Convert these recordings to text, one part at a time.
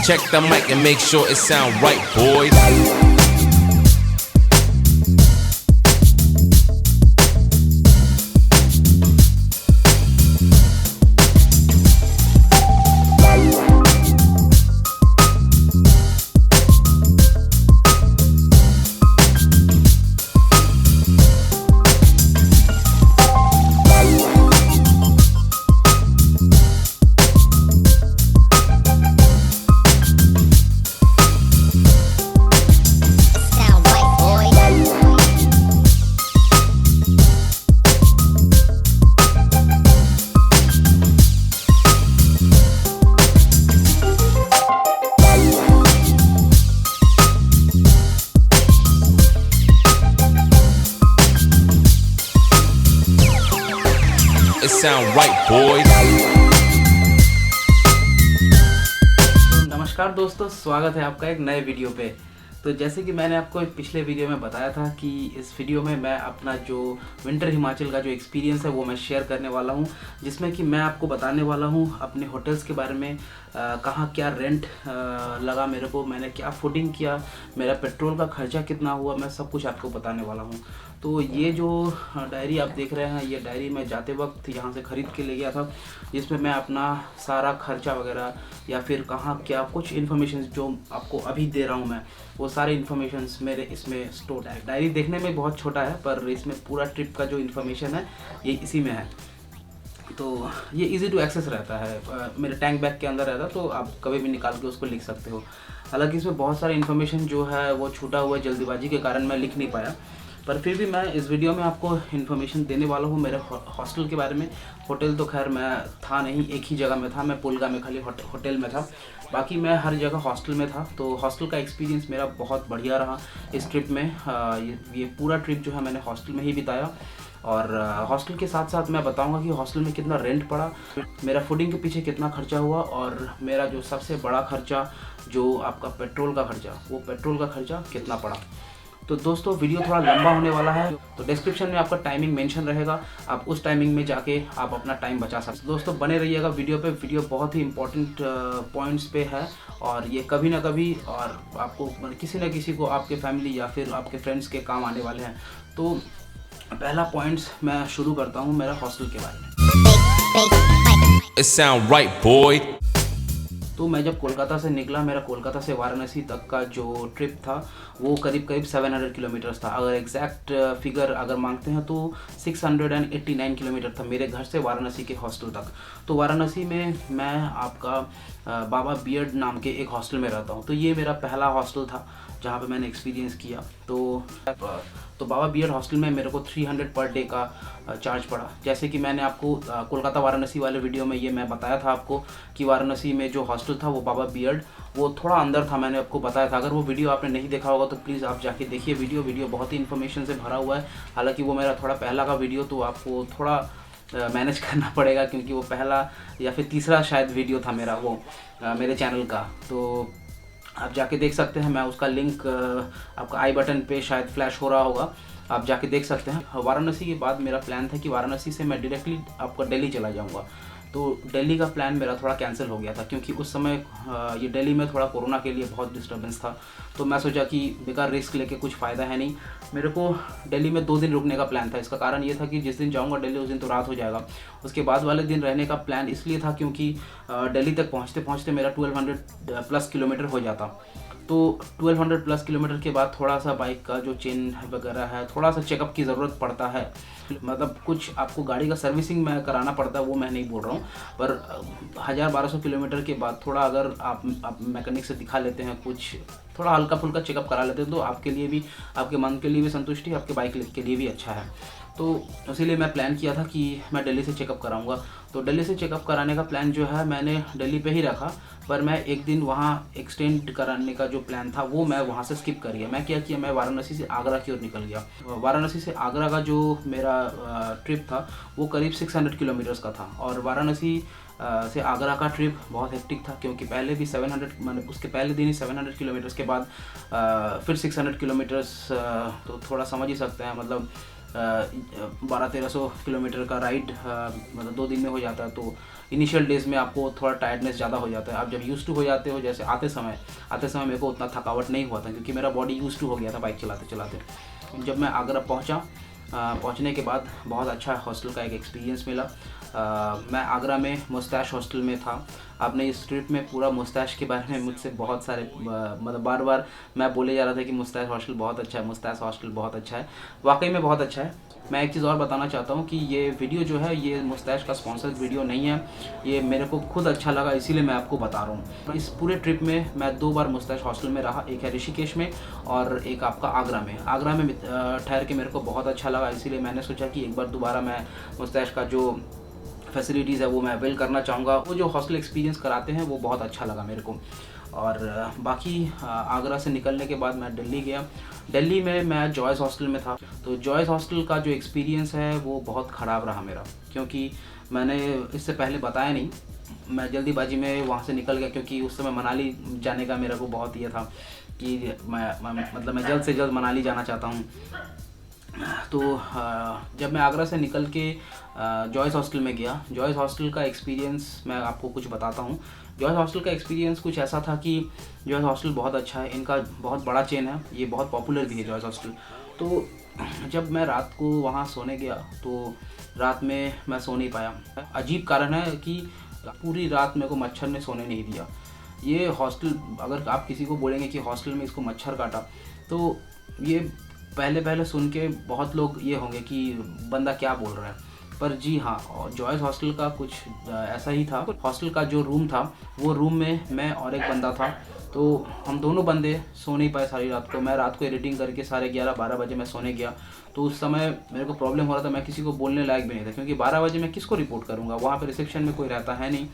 Check the mic and make sure it sound right, boys. It sound right, boys. नमस्कार दोस्तों, स्वागत है आपका एक नए वीडियो पे। तो जैसे कि मैंने आपको पिछले वीडियो में बताया था कि इस वीडियो में मैं अपना जो विंटर हिमाचल का जो एक्सपीरियंस है वो मैं शेयर करने वाला हूँ, जिसमें कि मैं आपको बताने वाला हूँ अपने होटल्स के बारे में, कहाँ क्या रेंट लगा मेरे को, मैंने क्या फूडिंग किया, मेरा पेट्रोल का खर्चा कितना हुआ, मैं सब कुछ आपको बताने वाला हूँ। तो ये जो डायरी आप देख रहे हैं, ये डायरी मैं जाते वक्त यहाँ से ख़रीद के ले गया था, जिसमें मैं अपना सारा खर्चा वगैरह या फिर कहाँ क्या कुछ इन्फॉर्मेशन जो आपको अभी दे रहा हूँ मैं, वो सारे इन्फॉर्मेशंस मेरे इसमें स्टोर्ड है। डायरी देखने में बहुत छोटा है, पर इसमें पूरा ट्रिप का जो इन्फॉर्मेशन है ये इसी में है। तो ये इजी टू एक्सेस रहता है, मेरे टैंक बैग के अंदर रहता है, तो आप कभी भी निकाल के उसको लिख सकते हो। हालांकि इसमें बहुत सारा इन्फॉर्मेशन जो है वो छूटा हुआ है, जल्दीबाजी के कारण मैं लिख नहीं पाया, पर फिर भी मैं इस वीडियो में आपको इन्फॉर्मेशन देने वाला हूँ मेरे हॉस्टल के बारे में। होटल तो खैर मैं था नहीं, एक ही जगह में था, मैं पुलगा में खाली होटल में था, बाकी मैं हर जगह हॉस्टल में था। तो हॉस्टल का एक्सपीरियंस मेरा बहुत बढ़िया रहा इस ट्रिप में। ये पूरा ट्रिप जो है मैंने हॉस्टल में ही बिताया, और हॉस्टल के साथ साथ मैं बताऊंगा कि हॉस्टल में कितना रेंट पड़ा, मेरा फूडिंग के पीछे कितना खर्चा हुआ, और मेरा जो सबसे बड़ा खर्चा जो आपका पेट्रोल का खर्चा, वो पेट्रोल का खर्चा कितना पड़ा। तो दोस्तों वीडियो थोड़ा लंबा होने वाला है, तो डिस्क्रिप्शन में आपका टाइमिंग मेंशन रहेगा, आप उस टाइमिंग में जाके आप अपना टाइम बचा सकते हैं। दोस्तों बने रहिएगा वीडियो पे, वीडियो बहुत ही इंपॉर्टेंट पॉइंट्स पे है, और ये कभी ना कभी और आपको किसी न किसी को आपके फैमिली या फिर आपके फ्रेंड्स के काम आने वाले हैं। तो पहला पॉइंट्स मैं शुरू करता हूँ मेरा हॉस्टल के बारे में। It sound right, boy. तो मैं जब कोलकाता से निकला, मेरा कोलकाता से वाराणसी तक का जो ट्रिप था वो करीब 700 किलोमीटर्स था। अगर एग्जैक्ट फिगर अगर मांगते हैं तो 689 किलोमीटर था मेरे घर से वाराणसी के हॉस्टल तक। तो वाराणसी में मैं आपका बाबा बियर्ड नाम के एक हॉस्टल में रहता हूँ। तो ये मेरा पहला हॉस्टल था जहाँ पे मैंने एक्सपीरियंस किया। तो बाबा बियर्ड हॉस्टल में मेरे को 300 पर डे का चार्ज पड़ा। जैसे कि मैंने आपको कोलकाता वाराणसी वाले वीडियो में ये मैं बताया था आपको कि वाराणसी में जो हॉस्टल था वो बाबा बियर्ड, वो थोड़ा अंदर था, मैंने आपको बताया था। अगर वो वीडियो आपने नहीं देखा होगा तो प्लीज़ आप जाके देखिए वीडियो बहुत ही इन्फॉर्मेशन से भरा हुआ है। हालांकि वो मेरा थोड़ा पहला का वीडियो, तो आपको थोड़ा मैनेज करना पड़ेगा, क्योंकि वो पहला या फिर तीसरा शायद वीडियो था मेरा वो मेरे चैनल का। तो आप जाके देख सकते हैं, मैं उसका लिंक आपका आई बटन पे शायद फ्लैश हो रहा होगा, आप जाके देख सकते हैं। वाराणसी के बाद मेरा प्लान था कि वाराणसी से मैं डायरेक्टली आपका दिल्ली चला जाऊंगा। तो दिल्ली का प्लान मेरा थोड़ा कैंसिल हो गया था, क्योंकि उस समय ये दिल्ली में थोड़ा कोरोना के लिए बहुत डिस्टर्बेंस था। तो मैं सोचा कि बेकार रिस्क लेके कुछ फ़ायदा है नहीं। मेरे को दिल्ली में 2 दिन रुकने का प्लान था। इसका कारण ये था कि जिस दिन जाऊंगा दिल्ली उस दिन तो रात हो जाएगा। उसके बाद वाले दिन रहने का प्लान इसलिए था क्योंकि दिल्ली तक पहुँचते पहुँचते मेरा 1200 प्लस किलोमीटर हो जाता। तो 1200 प्लस किलोमीटर के बाद थोड़ा सा बाइक का जो चेन वगैरह है, थोड़ा सा चेकअप की ज़रूरत पड़ता है। मतलब कुछ आपको गाड़ी का सर्विसिंग में कराना पड़ता है, वो मैं नहीं बोल रहा हूँ, पर 1000-1200 किलोमीटर के बाद थोड़ा अगर आप मैकेनिक से दिखा लेते हैं, कुछ थोड़ा हल्का फुल्का चेकअप करा लेते हैं, तो आपके लिए भी, आपके मन के लिए भी संतुष्टि, आपके बाइक के लिए भी अच्छा है। तो इसीलिए मैं प्लान किया था कि मैं दिल्ली से चेकअप कराऊंगा। तो दिल्ली से चेकअप कराने का प्लान जो है मैंने दिल्ली पे ही रखा, पर मैं एक दिन वहाँ एक्सटेंड कराने का जो प्लान था वो मैं वहाँ से स्किप कर गया। मैं क्या किया, मैं वाराणसी से आगरा की ओर निकल गया। वाराणसी से आगरा का जो मेरा ट्रिप था वो करीब 600 किलोमीटर्स का था, और वाराणसी से आगरा का ट्रिप बहुत हेक्टिक था, क्योंकि पहले भी 700 मैंने उसके पहले दिन ही 700 किलोमीटर्स के बाद फिर 600 किलोमीटर्स, तो थोड़ा समझ ही सकते हैं, मतलब 1200-1300 किलोमीटर का राइड मतलब 2 दिन में हो जाता है। तो इनिशियल डेज में आपको थोड़ा टायर्डनेस ज़्यादा हो जाता है। आप जब यूज़ टू हो जाते हो, जैसे आते समय मेरे को उतना थकावट नहीं हुआ था क्योंकि मेरा बॉडी यूज़ टू हो गया था बाइक चलाते चलाते। जब मैं आगरा पहुँचा, पहुँचने के बाद बहुत अच्छा हॉस्टल का एक एक्सपीरियंस मिला। मैं आगरा में मुस्ताश हॉस्टल में था। आपने इस ट्रिप में पूरा मुस्ताश के बारे में मुझसे बहुत सारे मतलब बार बार मैं बोले जा रहा था कि मुस्ताश हॉस्टल बहुत अच्छा है, मुस्ताश हॉस्टल बहुत अच्छा है। वाकई में बहुत अच्छा है। मैं एक चीज़ और बताना चाहता हूँ कि ये वीडियो जो है ये मुस्ताश का स्पॉन्सर्ड वीडियो नहीं है, ये मेरे को खुद अच्छा लगा इसीलिए मैं आपको बता रहा हूँ। इस पूरे ट्रिप में मैं 2 बार मुस्ताश हॉस्टल में रहा, एक है ऋषिकेश में और एक आपका आगरा में। आगरा में ठहर के मेरे को बहुत अच्छा लगा, इसीलिए मैंने सोचा कि एक बार दोबारा मैं मुस्ताश का जो फैसिलिटीज़ है वो मैं अवेल करना चाहूँगा। वो जो हॉस्टल एक्सपीरियंस कराते हैं वो बहुत अच्छा लगा मेरे को। और बाकी आगरा से निकलने के बाद मैं दिल्ली गया। दिल्ली में मैं जॉयस हॉस्टल में था। तो जॉयस हॉस्टल का जो एक्सपीरियंस है वो बहुत ख़राब रहा मेरा, क्योंकि मैंने इससे पहले बताया नहीं, मैं जल्दीबाजी में वहाँ से निकल गया क्योंकि उस समय मनाली जाने का मेरा को बहुत ये था कि मैं जल्द से जल्द मनाली जाना चाहता हूँ। तो जब मैं आगरा से निकल के जॉयस हॉस्टल में गया, जॉयस हॉस्टल का एक्सपीरियंस मैं आपको कुछ बताता हूँ। जॉयस हॉस्टल का एक्सपीरियंस कुछ ऐसा था कि जॉयस हॉस्टल बहुत अच्छा है, इनका बहुत बड़ा चेन है, ये बहुत पॉपुलर भी है जॉयस हॉस्टल। तो जब मैं रात को वहाँ सोने गया तो रात में मैं सो नहीं पाया। अजीब कारण है कि पूरी रात मेरे को मच्छर ने सोने नहीं दिया। ये हॉस्टल, अगर आप किसी को बोलेंगे कि हॉस्टल में इसको मच्छर काटा, तो ये पहले सुन के बहुत लोग ये होंगे कि बंदा क्या बोल रहा है, पर जी हाँ, जॉयस हॉस्टल का कुछ ऐसा ही था। हॉस्टल का जो रूम था वो रूम में मैं और एक बंदा था, तो हम दोनों बंदे सो नहीं पाए सारी रात को। मैं रात को एडिटिंग करके 11:30-12 बजे मैं सोने गया। तो उस समय मेरे को प्रॉब्लम हो रहा था, मैं किसी को बोलने लायक भी नहीं था क्योंकि 12 बजे मैं किसको रिपोर्ट करूँगा, वहाँ पर रिसेप्शन में कोई रहता है नहीं।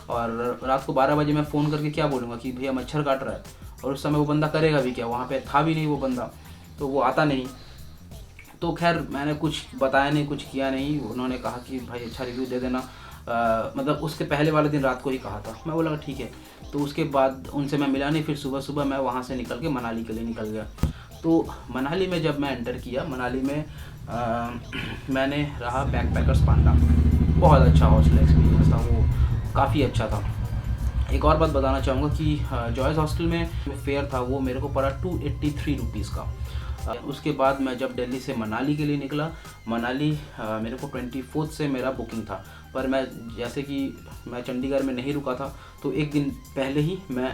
और रात को 12 बजे मैं फ़ोन करके क्या बोलूँगा कि भैया मच्छर काट रहा है, और उस समय वो बंदा करेगा भी क्या, वहाँ पर था भी नहीं वो बंदा, तो वो आता नहीं। तो खैर मैंने कुछ बताया नहीं, कुछ किया नहीं। उन्होंने कहा कि भाई अच्छा रिव्यू दे देना, मतलब उसके पहले वाले दिन रात को ही कहा था। मैं बोला ठीक है। तो उसके बाद उनसे मैं मिला नहीं। फिर सुबह मैं वहाँ से निकल के मनाली के लिए निकल गया। तो मनाली में जब मैं एंटर किया, मनाली में मैंने रहा बैकपैकर्स पांडा। बहुत अच्छा हॉस्टल एक्सपीरियंस था, वो काफ़ी अच्छा था। एक और बात बताना चाहूँगा कि जॉयस हॉस्टल में जो फेयर था वो मेरे को पड़ा 283 रुपीज़ का। उसके बाद मैं जब दिल्ली से मनाली के लिए निकला, मनाली मेरे को 24 से मेरा बुकिंग था, पर मैं जैसे कि मैं चंडीगढ़ में नहीं रुका था तो एक दिन पहले ही मैं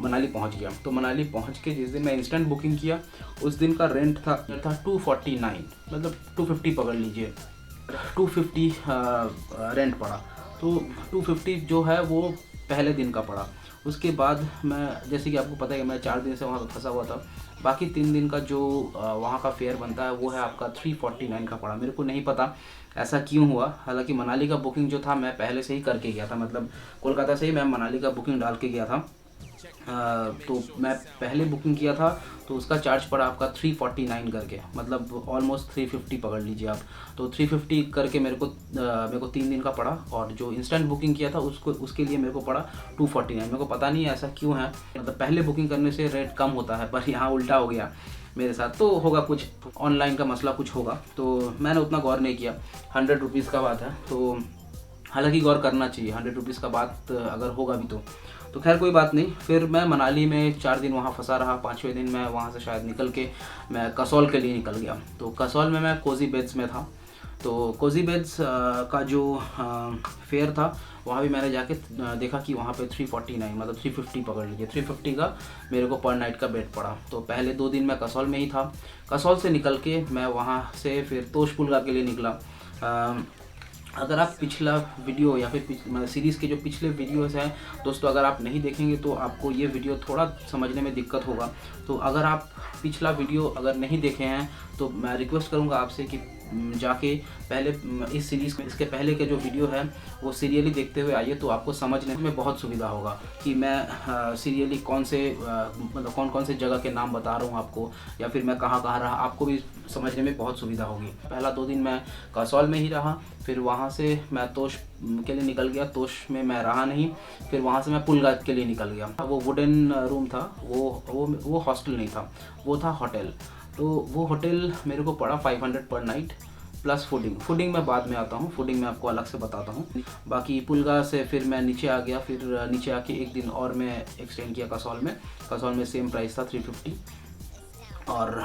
मनाली पहुंच गया। तो मनाली पहुंच के जिस दिन मैं इंस्टेंट बुकिंग किया उस दिन का रेंट था 249, मतलब 250 पकड़ लीजिए, 250 रेंट पड़ा। तो 250 जो है वो पहले दिन का पड़ा। उसके बाद मैं, जैसे कि आपको पता है कि मैं 4 दिन से वहाँ पर फंसा हुआ था, बाकी 3 दिन का जो वहाँ का फेयर बनता है वो है आपका 349 का पड़ा। मेरे को नहीं पता ऐसा क्यों हुआ, हालांकि मनाली का बुकिंग जो था मैं पहले से ही करके गया था, मतलब कोलकाता से ही मैं मनाली का बुकिंग डाल के गया था। तो मैं पहले बुकिंग किया था तो उसका चार्ज पड़ा आपका 349 करके, मतलब ऑलमोस्ट 350 पकड़ लीजिए आप। तो 350 करके मेरे को 3 दिन का पड़ा, और जो इंस्टेंट बुकिंग किया था उसके लिए मेरे को पड़ा 249। मेरे को पता नहीं ऐसा क्यों है, मतलब पहले बुकिंग करने से रेट कम होता है, पर यहाँ उल्टा हो गया मेरे साथ। तो होगा कुछ ऑनलाइन का मसला कुछ होगा, तो मैंने उतना गौर नहीं किया। 100 रुपीज़ का बात है, तो हालांकि गौर करना चाहिए, 100 रुपीज़ का बात अगर होगा भी तो खैर कोई बात नहीं। फिर मैं मनाली में 4 दिन वहाँ फंसा रहा। 5वें दिन मैं वहाँ से शायद निकल के मैं कसौल के लिए निकल गया। तो कसौल में मैं कोजी बेड्स में था। तो कोजी बेड्स का जो फेयर था वहाँ भी मैंने जाके देखा कि वहाँ पे 349, मतलब 350 पकड़ लीजिए, 350 का मेरे को पर नाइट का बेड पड़ा। तो पहले 2 दिन मैं कसौल में ही था। कसौल से निकल के मैं वहाँ से फिर तोशपुलगा के लिए निकला। अगर आप पिछला वीडियो या फिर सीरीज़ के जो पिछले वीडियोस हैं दोस्तों, अगर आप नहीं देखेंगे तो आपको ये वीडियो थोड़ा समझने में दिक्कत होगा। तो अगर आप पिछला वीडियो अगर नहीं देखे हैं तो मैं रिक्वेस्ट करूंगा आपसे कि जाके पहले इस सीरीज़ में इसके पहले के जो वीडियो है वो सीरियली देखते हुए आइए, तो आपको समझने में बहुत सुविधा होगा कि मैं सीरियली कौन कौन से जगह के नाम बता रहा हूँ आपको, या फिर मैं कहाँ रहा, आपको भी समझने में बहुत सुविधा होगी। पहला 2 दिन मैं कसौल में ही रहा, फिर वहाँ से मैं तोश के लिए निकल गया। तोश में मैं रहा नहीं, फिर वहाँ से मैं पुलगा के लिए निकल गया। वो वुडन रूम था, वो हॉस्टल नहीं था, वो था होटल। तो वो होटल मेरे को पड़ा 500 पर नाइट। प्लस फूडिंग में बाद में आता हूँ, फूडिंग में आपको अलग से बताता हूँ। बाकी पुलगा से फिर मैं नीचे आ गया, फिर नीचे आके एक दिन और मैं एक्सटेंड किया कसौल में सेम प्राइस था 350। और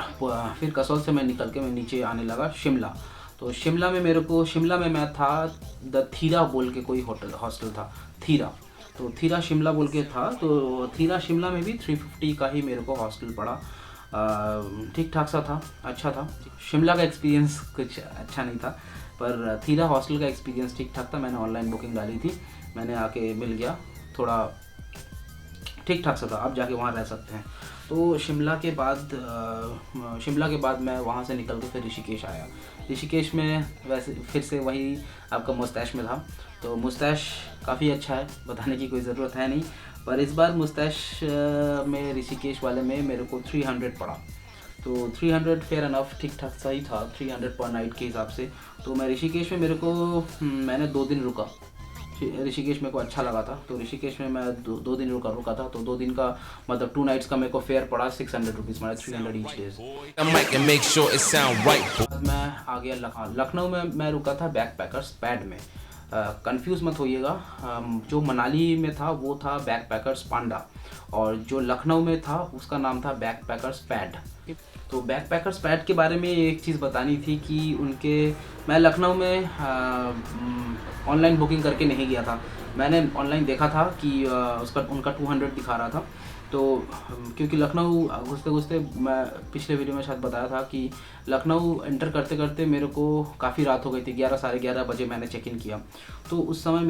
फिर कसौल से मैं निकल के मैं नीचे आने लगा शिमला। तो शिमला में मैं था द थीरा बोल के कोई हॉस्टल था, थीरा। तो थीरा शिमला बोल के था, तो थीरा शिमला में भी 350 का ही मेरे को हॉस्टल पड़ा। ठीक ठाक सा था, अच्छा था। शिमला का एक्सपीरियंस कुछ अच्छा नहीं था, पर थीरा हॉस्टल का एक्सपीरियंस ठीक ठाक था। मैंने ऑनलाइन बुकिंग डाली थी, मैंने आके मिल गया, थोड़ा ठीक ठाक सा था, आप जाके वहाँ रह सकते हैं। तो शिमला के बाद मैं वहाँ से निकल के फिर ऋषिकेश आया। ऋषिकेश में वैसे फिर से वही आपका मुस्टैश में था। तो मुस्टैश काफ़ी अच्छा है, बताने की कोई ज़रूरत है नहीं, पर इस बार मुस्टैश में ऋषिकेश वाले में मेरे को 300 पड़ा। तो 300 फेयर एनफ, ठीक ठाक सही था, 300 पर नाइट के हिसाब से। तो मैं ऋषिकेश में मैंने 2 दिन रुका। ऋषिकेश मेरे को अच्छा लगा था, तो ऋषिकेश में मैं 2 दिन रुका था। तो 2 दिन का मतलब 2 नाइट्स का मेरे को फेयर पड़ा 600 रुपीज़, मतलब 300 each days. I mic and make sure it sound right, boy. मैं आ गया लखनऊ में मैं रुका था बैकपैकर्स पैड में। कंफ्यूज मत होइएगा, जो मनाली में था वो था बैकपैकर्स पांडा, और जो लखनऊ में था उसका नाम था बैकपैकर्स पैड। तो बैकपैकर्स पैड के बारे में एक चीज़ बतानी थी कि मैं लखनऊ में ऑनलाइन बुकिंग करके नहीं गया था। मैंने ऑनलाइन देखा था कि उनका 200 दिखा रहा था। तो क्योंकि लखनऊ घुसते मैं पिछले वीडियो में शायद बताया था कि लखनऊ एंटर करते करते मेरे को काफ़ी रात हो गई थी, 11 साढ़े 11 बजे मैंने चेक इन किया। तो उस समय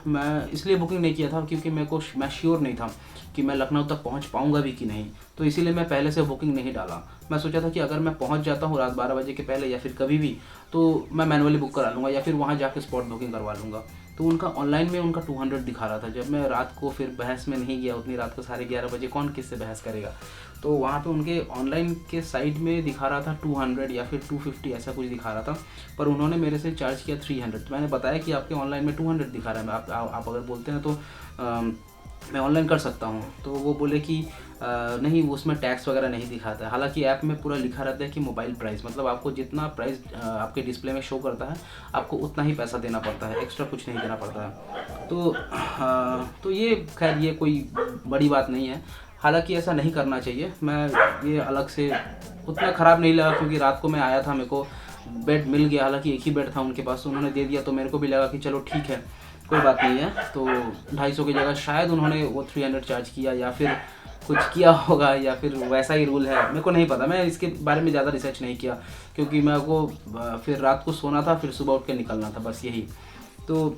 मैं इसलिए बुकिंग नहीं किया था क्योंकि मैं श्योर नहीं था कि मैं लखनऊ तक पहुंच पाऊंगा भी कि नहीं। तो इसीलिए मैं पहले से बुकिंग नहीं डाला। मैं सोचा था कि अगर मैं पहुंच जाता हूं रात 12 बजे के पहले या फिर कभी भी, तो मैं मैनुअली बुक करा लूँगा या फिर वहां जाके स्पॉट बुकिंग करवा लूँगा। तो उनका ऑनलाइन में उनका 200 दिखा रहा था। जब मैं रात को फिर बहस में नहीं गया, उतनी रात को साढ़े 11 बजे कौन किससे बहस करेगा। तो वहाँ पे उनके ऑनलाइन के साइड में दिखा रहा था 200 या फिर 250 ऐसा कुछ दिखा रहा था, पर उन्होंने मेरे से चार्ज किया 300। तो मैंने बताया कि आपके ऑनलाइन में 200 दिखा रहा है, आप अगर बोलते हैं तो मैं ऑनलाइन कर सकता हूँ। तो वो बोले कि नहीं, वो उसमें टैक्स वगैरह नहीं दिखाता है। हालांकि ऐप में पूरा लिखा रहता है कि मोबाइल प्राइस, मतलब आपको जितना प्राइस आपके डिस्प्ले में शो करता है आपको उतना ही पैसा देना पड़ता है, एक्स्ट्रा कुछ नहीं देना पड़ता है। तो ये खैर ये कोई बड़ी बात नहीं है। हालांकि ऐसा नहीं करना चाहिए। मैं ये अलग से उतना ख़राब नहीं लगा क्योंकि रात को मैं आया था, मेरे को बेड मिल गया। हालांकि एक ही बेड था उनके पास, तो उन्होंने दे दिया, तो मेरे को भी लगा कि चलो ठीक है कोई बात नहीं है। तो 250 की जगह शायद उन्होंने वो 300 चार्ज किया या फिर कुछ किया होगा या फिर वैसा ही रूल है, मेरे को नहीं पता। मैं इसके बारे में ज़्यादा रिसर्च नहीं किया क्योंकि मेरे को फिर रात को सोना था, फिर सुबह उठ के निकलना था, बस यही। तो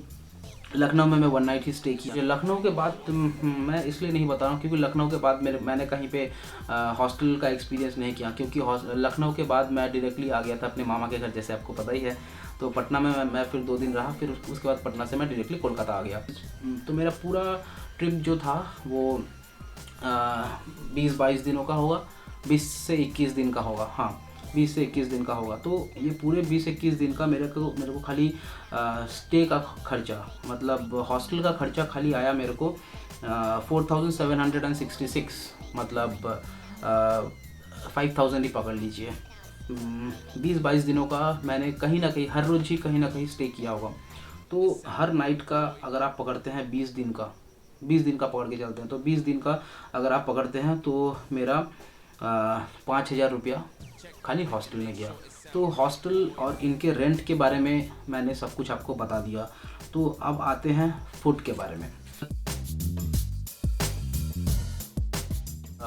लखनऊ में मैं 1 नाइट ही स्टे किया। लखनऊ के बाद मैं इसलिए नहीं बता रहा हूँ क्योंकि लखनऊ के बाद मैंने कहीं पे हॉस्टल का एक्सपीरियंस नहीं किया, क्योंकि लखनऊ के बाद मैं डायरेक्टली आ गया था अपने मामा के घर, जैसे आपको पता ही है। तो पटना में मैं फिर 2 दिन रहा, फिर उसके बाद पटना से मैं डायरेक्टली कोलकाता आ गया। तो मेरा पूरा ट्रिप जो था वो 20-22 दिनों का होगा, 20 से 21 दिन का होगा। हाँ, 20 से 21 दिन का होगा। तो ये पूरे 20-21 दिन का मेरे को खाली स्टे का खर्चा, मतलब हॉस्टल का खर्चा खाली आया मेरे को 4766, मतलब 5000 ही पकड़ लीजिए। 20-22 दिनों का मैंने कहीं ना कहीं हर रोज़ ही कहीं ना कहीं स्टे किया होगा। तो हर नाइट का अगर आप पकड़ते हैं 20 दिन का पकड़ के चलते हैं, तो 20 दिन का अगर आप पकड़ते हैं तो मेरा 5000 रुपया खाली हॉस्टल में गया। तो हॉस्टल और इनके रेंट के बारे में मैंने सब कुछ आपको बता दिया। तो अब आते हैं फूड के बारे में।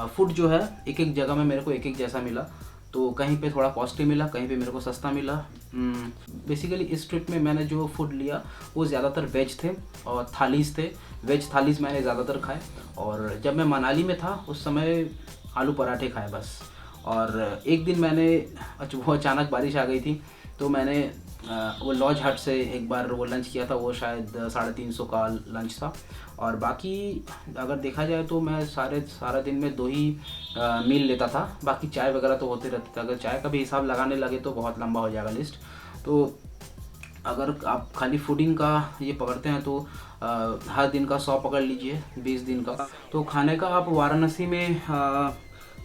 फूड जो है एक एक जगह में मेरे को एक जैसा मिला। तो कहीं पे थोड़ा कॉस्टली मिला, कहीं पे मेरे को सस्ता मिला। बेसिकली इस ट्रिप में मैंने जो फूड लिया वो ज़्यादातर वेज थे और थालीज़ थे। वेज थालीज़ मैंने ज़्यादातर खाए, और जब मैं मनाली में था उस समय आलू पराठे खाए बस। और एक दिन वो अचानक बारिश आ गई थी, तो मैंने वो लॉज हट से एक बार वो लंच किया था, वो शायद 350 का लंच था। और बाकी अगर देखा जाए तो मैं सारा दिन में 2 ही मील लेता था, बाकी चाय वगैरह तो होते रहते थे। अगर चाय का भी हिसाब लगाने लगे तो बहुत लंबा हो जाएगा लिस्ट। तो अगर आप खाली फूडिंग का ये पकड़ते हैं तो हर दिन का 100 पकड़ लीजिए, 20 दिन का। तो खाने का आप वाराणसी में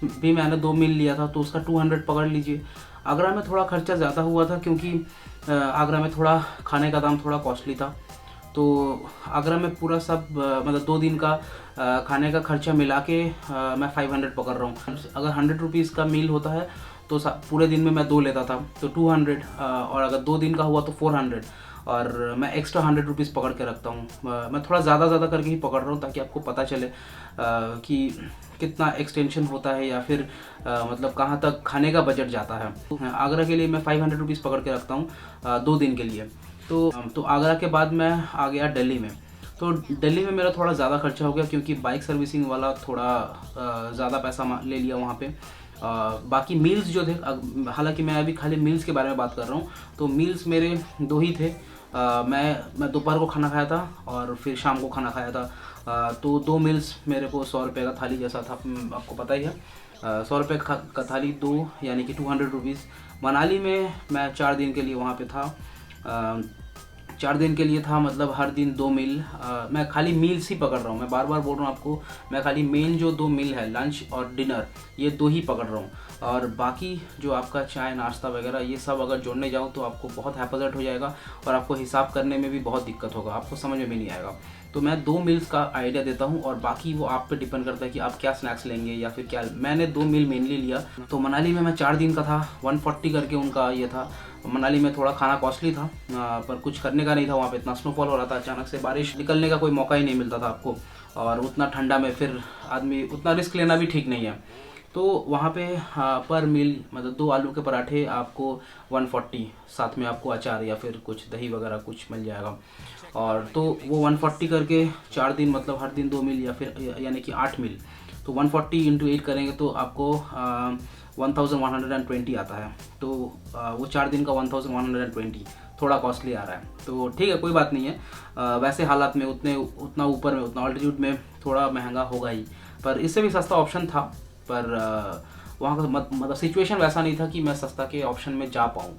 भी मैंने 2 मील लिया था, तो उसका 200 पकड़ लीजिए। आगरा में थोड़ा खर्चा ज़्यादा हुआ था क्योंकि आगरा में थोड़ा खाने का दाम थोड़ा कॉस्टली था। तो आगरा में पूरा सब मतलब 2 दिन का खाने का खर्चा मिला के मैं 500 पकड़ रहा हूँ। अगर 100 रुपीज़ का मील होता है तो पूरे दिन में मैं 2 लेता था तो 200, और अगर 2 दिन का हुआ तो 400, और मैं एक्स्ट्रा 100 रुपीज़ पकड़ के रखता हूँ। मैं थोड़ा ज़्यादा करके ही पकड़ रहा हूँ ताकि आपको पता चले कि कितना एक्सटेंशन होता है या फिर मतलब कहाँ तक खाने का बजट जाता है। आगरा के लिए मैं 500 रुपीज़ पकड़ के रखता हूँ 2 दिन के लिए। तो आगरा के बाद मैं आ गया दिल्ली में। तो दिल्ली में मेरा थोड़ा ज़्यादा खर्चा हो गया क्योंकि बाइक सर्विसिंग वाला थोड़ा ज़्यादा पैसा ले लिया वहाँ पे। बाकी मील्स जो थे, हालांकि मैं अभी खाली मील्स के बारे में बात कर रहा हूँ, तो मील्स मेरे 2 ही थे। मैं दोपहर को खाना खाया था और फिर शाम को खाना खाया था। तो 2 मील्स मेरे को 100 रुपये का थाली जैसा था, आपको पता ही है। 100 रुपये का थाली 2 यानी कि 200 रुपीज़। मनाली में मैं 4 दिन के लिए वहाँ पे था। 4 दिन के लिए था, मतलब हर दिन 2 मील। मैं खाली मील्स ही पकड़ रहा हूँ, मैं बार बार बोल रहा हूँ आपको, मैं खाली मेन जो 2 मील है, लंच और डिनर, ये 2 ही पकड़ रहा हूँ। और बाकी जो आपका चाय नाश्ता वगैरह ये सब अगर जोड़ने जाऊँ तो आपको बहुत हैपजट हो जाएगा और आपको हिसाब करने में भी बहुत दिक्कत होगा, आपको समझ में भी नहीं आएगा। तो मैं 2 मील्स का आइडिया देता हूँ और बाकी वो आप पे डिपेंड करता है कि आप क्या स्नैक्स लेंगे या फिर क्या। मैंने 2 मील मेनली लिया। तो मनाली में मैं 4 दिन का था, 140 करके उनका ये था। मनाली में थोड़ा खाना कॉस्टली था, पर कुछ करने का नहीं था, वहाँ पे इतना स्नोफॉल हो रहा था, अचानक से बारिश, निकलने का कोई मौका ही नहीं मिलता था आपको, और उतना ठंडा में फिर आदमी उतना रिस्क लेना भी ठीक नहीं है। तो वहाँ पे पर मील मतलब 2 आलू के पराठे आपको 140, साथ में आपको अचार या फिर कुछ दही वगैरह कुछ मिल जाएगा। और तो वो 140 करके 4 दिन, मतलब हर दिन 2 मील या फिर यानी कि 8 मील, तो 140 × 8 करेंगे तो आपको 1120 आता है। तो वो 4 दिन का 1120 थोड़ा कॉस्टली आ रहा है, तो ठीक है, कोई बात नहीं है। वैसे हालात में उतना ऊपर में, उतना ऑल्टीट्यूड में थोड़ा महंगा होगा ही, पर इससे भी सस्ता ऑप्शन था। पर वहाँ का मतलब सिचुएशन वैसा नहीं था कि मैं सस्ता के ऑप्शन में जा पाऊँ।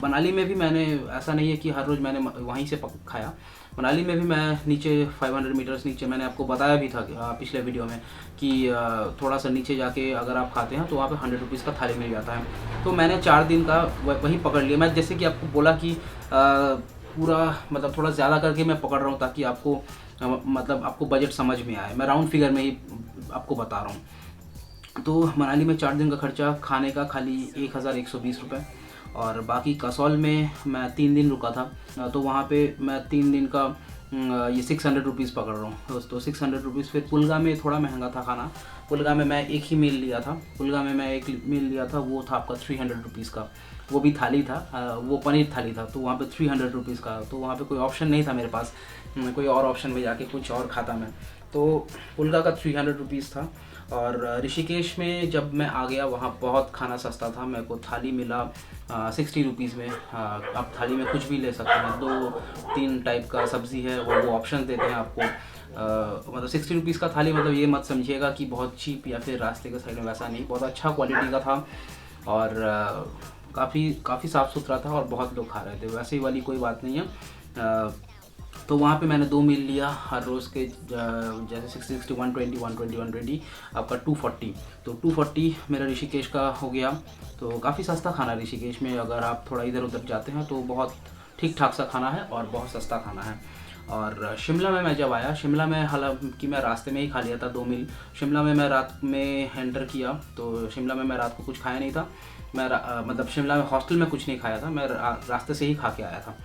मनाली में भी मैंने, ऐसा नहीं है कि हर रोज़ मैंने वहीं से खाया। मनाली में भी मैं नीचे 500 मीटर्स नीचे, मैंने आपको बताया भी था पिछले वीडियो में कि थोड़ा सा नीचे जाके अगर आप खाते हैं तो वहाँ पे 100 रुपीज़ का थाली मिल जाता है। तो मैंने 4 दिन का वही पकड़ लिया। मैं जैसे कि आपको बोला कि पूरा मतलब थोड़ा ज़्यादा करके मैं पकड़ रहा हूँ ताकि आपको मतलब आपको बजट समझ में आए। मैं राउंड फिगर में ही आपको बता रहा हूँ। तो मनाली में 4 दिन का खर्चा खाने का खाली 1120 रुपये, और बाकी कसौल में मैं 3 दिन रुका था, तो वहाँ पे मैं 3 दिन का ये 600 रुपीज़ पकड़ रहा हूँ दोस्तों, 600 रुपीज़। फिर पुलगा में थोड़ा महंगा था खाना, पुलगा में मैं एक ही मील लिया था। पुलगा में मैं एक मील लिया था, वो था आपका 300 रुपीज़ का, वो भी थाली था, वो पनीर थाली था, तो वहाँ पे 300 रुपीज़ का। तो वहाँ पे कोई ऑप्शन नहीं था मेरे पास, कोई और ऑप्शन में जाके कुछ और खाता मैं, तो पुलगा का 300 रुपीज़ था। और ऋषिकेश में जब मैं आ गया, वहाँ बहुत खाना सस्ता था, मेरे को थाली मिला 60 रुपीज़ में। आप थाली में कुछ भी ले सकते हैं, 2-3 टाइप का सब्ज़ी है, वो ऑप्शन देते हैं आपको। मतलब 60 रुपीज़ का थाली, मतलब ये मत समझिएगा कि बहुत चीप या फिर रास्ते के साइड में, वैसा नहीं, बहुत अच्छा क्वालिटी का था और काफ़ी साफ़ सुथरा था और बहुत लोग खा रहे थे, वैसे ही वाली कोई बात नहीं है। तो वहाँ पे मैंने 2 मील लिया हर रोज़ के, जैसे 60, 120, 120 आपका 240, तो 240 मेरा ऋषिकेश का हो गया। तो काफ़ी सस्ता खाना ऋषिकेश में, अगर आप थोड़ा इधर उधर जाते हैं तो बहुत ठीक ठाक सा खाना है और बहुत सस्ता खाना है। और शिमला में मैं जब आया, शिमला में हालांकि मैं रास्ते में ही खा लिया था 2 मील। शिमला में मैं रात में एंटर किया, तो शिमला में मैं रात को कुछ खाया नहीं था। मैं मतलब शिमला में हॉस्टल में कुछ नहीं खाया था, मैं रास्ते से ही खा के आया था।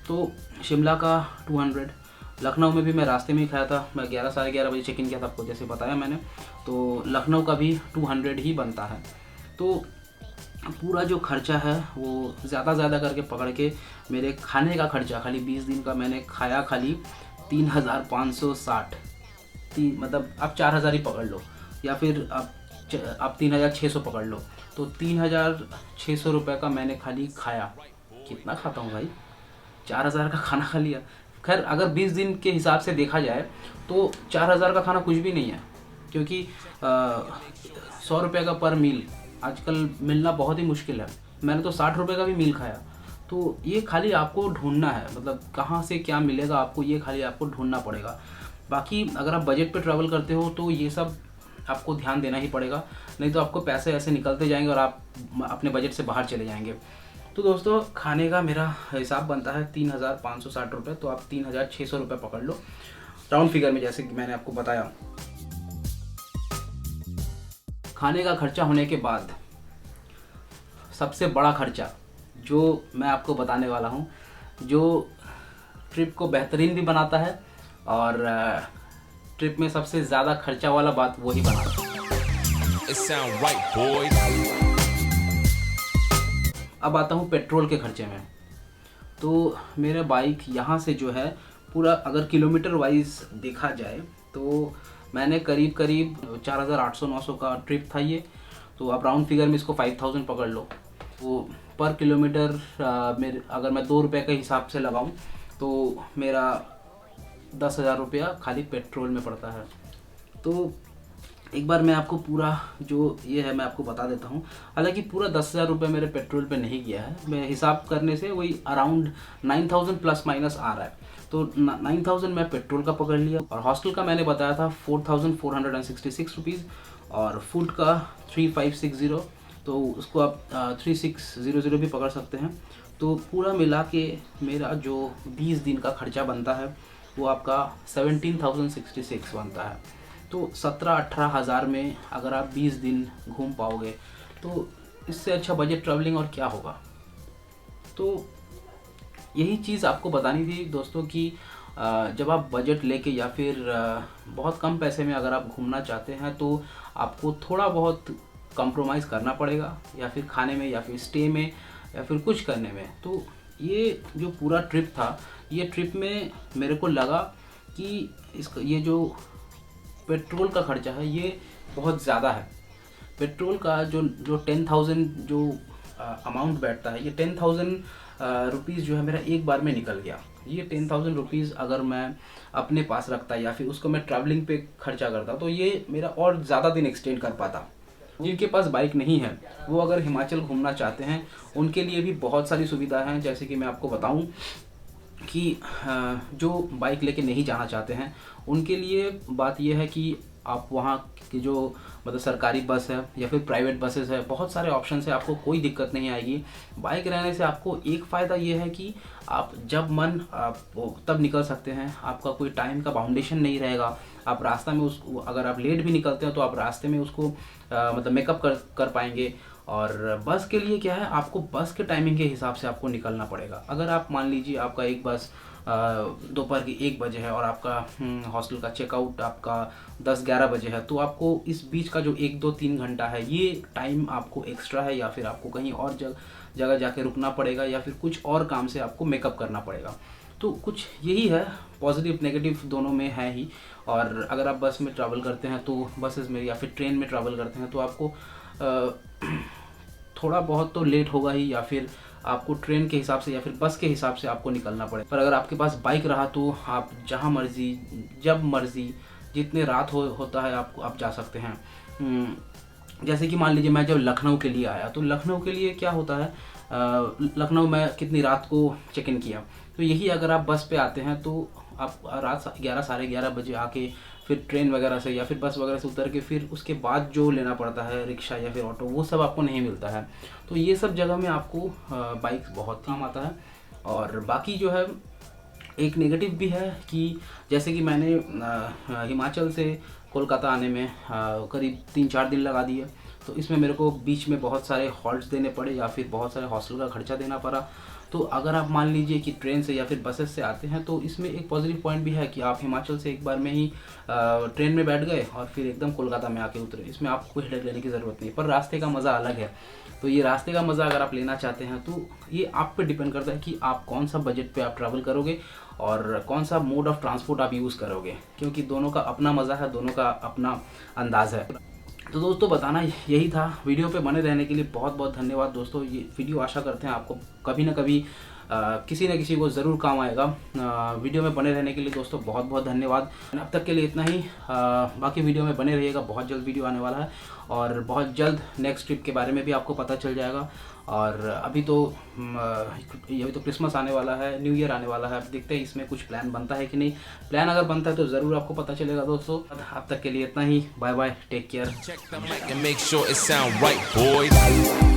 तो शिमला का 200। लखनऊ में भी मैं रास्ते में ही खाया था, मैं 11 साढ़े 11 बजे चेक इन किया था, आपको जैसे बताया मैंने। तो लखनऊ का भी 200 ही बनता है। तो पूरा जो खर्चा है वो ज़्यादा करके पकड़ के, मेरे खाने का खर्चा खाली 20 दिन का मैंने खाया खाली 3560, मतलब आप 4000 ही पकड़ लो, या फिर आप 3600 पकड़ लो, तो 3600 रुपये का मैंने खाली खाया। कितना खाता हूँ भाई, 4000 का खाना खा लिया। खैर अगर 20 दिन के हिसाब से देखा जाए तो 4000 का खाना कुछ भी नहीं है, क्योंकि 100 रुपये का पर मील आजकल मिलना बहुत ही मुश्किल है। मैंने तो 60 रुपये का भी मील खाया। तो ये खाली आपको ढूंढना है, मतलब कहाँ से क्या मिलेगा आपको, ये खाली आपको ढूंढना पड़ेगा। बाकी अगर आप बजट पे ट्रैवल करते हो तो ये सब आपको ध्यान देना ही पड़ेगा, नहीं तो आपको पैसे ऐसे निकलते जाएंगे और आप अपने बजट से बाहर चले जाएंगे। तो दोस्तों खाने का मेरा हिसाब बनता है 3,560 रुपये, तो आप 3,600 रुपये पकड़ लो राउंड फिगर में, जैसे कि मैंने आपको बताया। खाने का खर्चा होने के बाद सबसे बड़ा खर्चा जो मैं आपको बताने वाला हूँ, जो ट्रिप को बेहतरीन भी बनाता है और ट्रिप में सबसे ज़्यादा खर्चा वाला बात वही बनाता है। It sound right, boys. अब आता हूँ पेट्रोल के खर्चे में। तो मेरा बाइक यहाँ से जो है पूरा अगर किलोमीटर वाइज देखा जाए तो मैंने करीब 4,800-900 का ट्रिप था ये। तो आप राउंड फिगर में इसको 5,000 पकड़ लो। तो पर किलोमीटर मेरे अगर मैं 2 रुपये के हिसाब से लगाऊं तो मेरा 10,000 रुपया खाली पेट्रोल में पड़ता है। तो एक बार मैं आपको पूरा जो ये है मैं आपको बता देता हूँ। हालांकि पूरा 10,000 रुपये मेरे पेट्रोल पे नहीं गया है, मैं हिसाब करने से वही अराउंड 9,000 प्लस माइनस आ रहा है। तो 9,000 मैं पेट्रोल का पकड़ लिया और हॉस्टल का मैंने बताया था 4,466 रुपीज़ और फूड का 3,560, तो उसको आप 3,600 भी पकड़ सकते हैं। तो पूरा मिला के मेरा जो 20 दिन का खर्चा बनता है वो आपका 17,066 बनता है। तो 17-18 हज़ार में अगर आप 20 दिन घूम पाओगे तो इससे अच्छा बजट ट्रैवलिंग और क्या होगा। तो यही चीज़ आपको बतानी थी दोस्तों कि जब आप बजट लेके या फिर बहुत कम पैसे में अगर आप घूमना चाहते हैं तो आपको थोड़ा बहुत कॉम्प्रोमाइज़ करना पड़ेगा, या फिर खाने में या फिर स्टे में या फिर कुछ करने में। तो ये जो पूरा ट्रिप था, ये ट्रिप में मेरे को लगा कि इसका ये जो पेट्रोल का खर्चा है ये बहुत ज़्यादा है। पेट्रोल का जो 10,000 जो अमाउंट बैठता है, ये 10,000 रुपीज़ जो है मेरा एक बार में निकल गया। ये 10,000 रुपीज़ अगर मैं अपने पास रखता या फिर उसको मैं ट्रैवलिंग पे खर्चा करता तो ये मेरा और ज़्यादा दिन एक्सटेंड कर पाता। जिनके पास बाइक नहीं है वो अगर हिमाचल घूमना चाहते हैं उनके लिए भी बहुत सारी सुविधा हैं। जैसे कि मैं आपको बताऊं कि जो बाइक लेके नहीं जाना चाहते हैं उनके लिए बात यह है कि आप वहाँ की जो मतलब सरकारी बस है या फिर प्राइवेट बसेस है, बहुत सारे ऑप्शन है, आपको कोई दिक्कत नहीं आएगी। बाइक रहने से आपको एक फ़ायदा ये है कि आप जब मन आप तब निकल सकते हैं, आपका कोई टाइम का बाउंडेशन नहीं रहेगा। आप रास्ता में उसको अगर आप लेट भी निकलते हैं तो आप रास्ते में उसको मतलब मेकअप कर पाएंगे। और बस के लिए क्या है, आपको बस के टाइमिंग के हिसाब से आपको निकलना पड़ेगा। अगर आप मान लीजिए आपका एक बस दोपहर की 1 बजे है और आपका हॉस्टल का चेकआउट आपका 10-11 बजे है, तो आपको इस बीच का जो 1-2-3 घंटा है ये टाइम आपको एक्स्ट्रा है, या फिर आपको कहीं और जगह जाके रुकना पड़ेगा या फिर कुछ और काम से आपको मेकअप करना पड़ेगा। तो कुछ यही है, पॉजिटिव नेगेटिव दोनों में है ही। और अगर आप बस में ट्रैवल करते हैं तो बसेस में या फिर ट्रेन में ट्रैवल करते हैं तो आपको थोड़ा बहुत तो लेट होगा ही, या फिर आपको ट्रेन के हिसाब से या फिर बस के हिसाब से आपको निकलना पड़े। पर अगर आपके पास बाइक रहा तो आप जहाँ मर्जी जब मर्जी जितने रात होता है आप जा सकते हैं। जैसे कि मान लीजिए मैं जब लखनऊ के लिए आया तो लखनऊ के लिए क्या होता है, लखनऊ में कितनी रात को चेक इन किया, तो यही अगर आप बस पे आते हैं तो आप रात 11-11:30 बजे आके फिर ट्रेन वगैरह से या फिर बस वगैरह से उतर के फिर उसके बाद जो लेना पड़ता है रिक्शा या फिर ऑटो, वो सब आपको नहीं मिलता है। तो ये सब जगह में आपको बाइक बहुत काम आता है। और बाकी जो है एक नेगेटिव भी है कि जैसे कि मैंने हिमाचल से कोलकाता आने में करीब 3-4 दिन लगा दिए, तो इसमें मेरे को बीच में बहुत सारे हॉल्ट्स देने पड़े या फिर बहुत सारे हॉस्टल का खर्चा देना पड़ा। तो अगर आप मान लीजिए कि ट्रेन से या फिर बसेस से आते हैं तो इसमें एक पॉजिटिव पॉइंट भी है कि आप हिमाचल से एक बार में ही ट्रेन में बैठ गए और फिर एकदम कोलकाता में आके उतरे, इसमें आपको कोई हेडेक लेने की ज़रूरत नहीं। पर रास्ते का मज़ा अलग है। तो ये रास्ते का मज़ा अगर आप लेना चाहते हैं तो ये आप पे डिपेंड करता है कि आप कौन सा बजट पे आप ट्रैवल करोगे और कौन सा मोड ऑफ ट्रांसपोर्ट आप यूज़ करोगे, क्योंकि दोनों का अपना मज़ा है, दोनों का अपना अंदाज़ है। तो दोस्तों बताना यही था। वीडियो पे बने रहने के लिए बहुत बहुत धन्यवाद दोस्तों। ये वीडियो आशा करते हैं आपको कभी ना कभी किसी न किसी को ज़रूर काम आएगा। वीडियो में बने रहने के लिए दोस्तों बहुत बहुत धन्यवाद। अब तक के लिए इतना ही। बाकी वीडियो में बने रहिएगा, बहुत जल्द वीडियो आने वाला है और बहुत जल्द नेक्स्ट ट्रिप के बारे में भी आपको पता चल जाएगा। और अभी तो क्रिसमस आने वाला है, न्यू ईयर आने वाला है। अब देखते हैं इसमें कुछ प्लान बनता है कि नहीं। प्लान अगर बनता है तो ज़रूर आपको पता चलेगा दोस्तों। अब तक के लिए इतना ही। Bye bye, take care. Check the mic and make sure it sound right, boys.